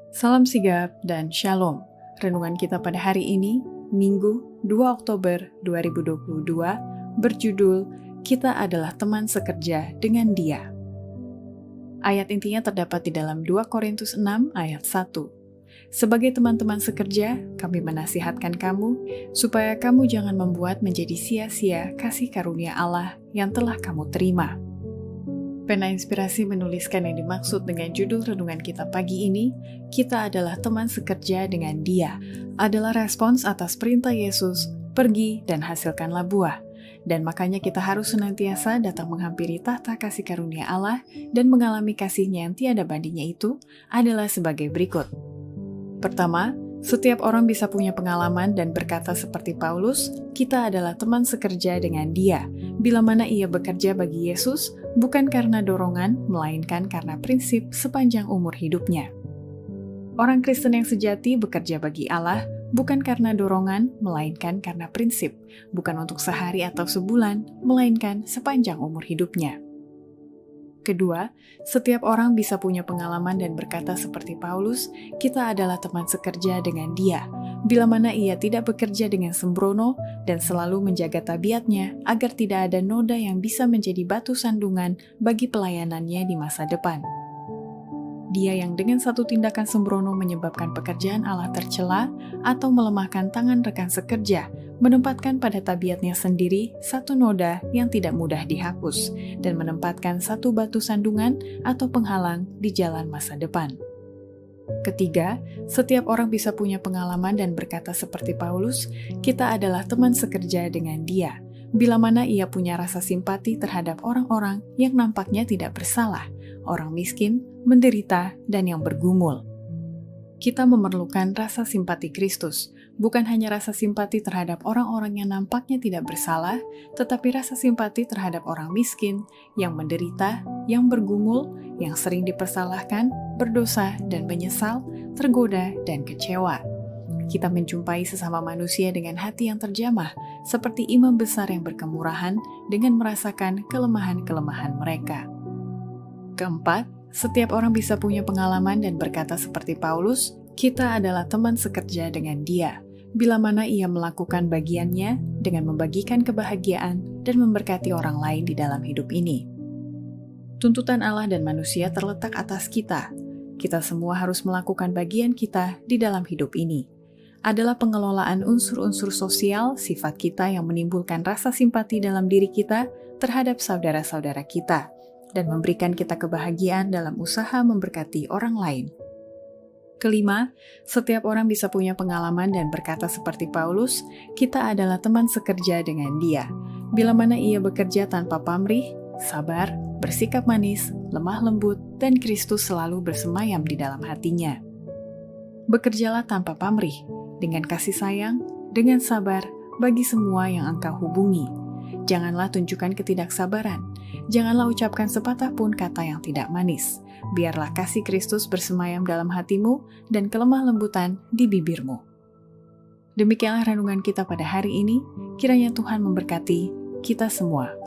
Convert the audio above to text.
Salam sigap dan shalom. Renungan kita pada hari ini, Minggu 2 Oktober 2022, berjudul Kita adalah teman sekerja dengan Dia. Ayat intinya terdapat di dalam 2 Korintus 6 ayat 1. Sebagai teman-teman sekerja, kami menasihatkan kamu, supaya kamu jangan membuat menjadi sia-sia kasih karunia Allah yang telah kamu terima. Pena Inspirasi menuliskan yang dimaksud dengan judul renungan kita pagi ini, kita adalah teman sekerja dengan Dia, adalah respons atas perintah Yesus, pergi dan hasilkanlah buah. Dan makanya kita harus senantiasa datang menghampiri tahta kasih karunia Allah dan mengalami kasih-Nya yang tiada bandingnya itu adalah sebagai berikut. Pertama, setiap orang bisa punya pengalaman dan berkata seperti Paulus, kita adalah teman sekerja dengan Dia, bila mana ia bekerja bagi Yesus, bukan karena dorongan, melainkan karena prinsip sepanjang umur hidupnya. Orang Kristen yang sejati bekerja bagi Allah, bukan karena dorongan, melainkan karena prinsip, bukan untuk sehari atau sebulan, melainkan sepanjang umur hidupnya. Kedua, setiap orang bisa punya pengalaman dan berkata seperti Paulus, kita adalah teman sekerja dengan Dia, bila mana ia tidak bekerja dengan sembrono dan selalu menjaga tabiatnya agar tidak ada noda yang bisa menjadi batu sandungan bagi pelayanannya di masa depan. Dia yang dengan satu tindakan sembrono menyebabkan pekerjaan Allah tercela atau melemahkan tangan rekan sekerja, menempatkan pada tabiatnya sendiri satu noda yang tidak mudah dihapus, dan menempatkan satu batu sandungan atau penghalang di jalan masa depan. Ketiga, setiap orang bisa punya pengalaman dan berkata seperti Paulus, kita adalah teman sekerja dengan Dia, bila mana ia punya rasa simpati terhadap orang-orang yang nampaknya tidak bersalah, orang miskin, menderita, dan yang bergumul. Kita memerlukan rasa simpati Kristus, bukan hanya rasa simpati terhadap orang-orang yang nampaknya tidak bersalah, tetapi rasa simpati terhadap orang miskin, yang menderita, yang bergumul, yang sering dipersalahkan, berdosa, dan menyesal, tergoda, dan kecewa. Kita menjumpai sesama manusia dengan hati yang terjamah, seperti imam besar yang berkemurahan dengan merasakan kelemahan-kelemahan mereka. Keempat, setiap orang bisa punya pengalaman dan berkata seperti Paulus, kita adalah teman sekerja dengan Dia, bila mana ia melakukan bagiannya dengan membagikan kebahagiaan dan memberkati orang lain di dalam hidup ini. Tuntutan Allah dan manusia terletak atas kita. Kita semua harus melakukan bagian kita di dalam hidup ini. Adalah pengelolaan unsur-unsur sosial sifat kita yang menimbulkan rasa simpati dalam diri kita terhadap saudara-saudara kita, dan memberikan kita kebahagiaan dalam usaha memberkati orang lain. Kelima, setiap orang bisa punya pengalaman dan berkata seperti Paulus, kita adalah teman sekerja dengan Dia, bila mana ia bekerja tanpa pamrih, sabar, bersikap manis, lemah lembut, dan Kristus selalu bersemayam di dalam hatinya. Bekerjalah tanpa pamrih, dengan kasih sayang, dengan sabar, bagi semua yang engkau hubungi. Janganlah tunjukkan ketidaksabaran. Janganlah ucapkan sepatah pun kata yang tidak manis. Biarlah kasih Kristus bersemayam dalam hatimu dan kelemah lembutan di bibirmu. Demikianlah renungan kita pada hari ini. Kiranya Tuhan memberkati kita semua.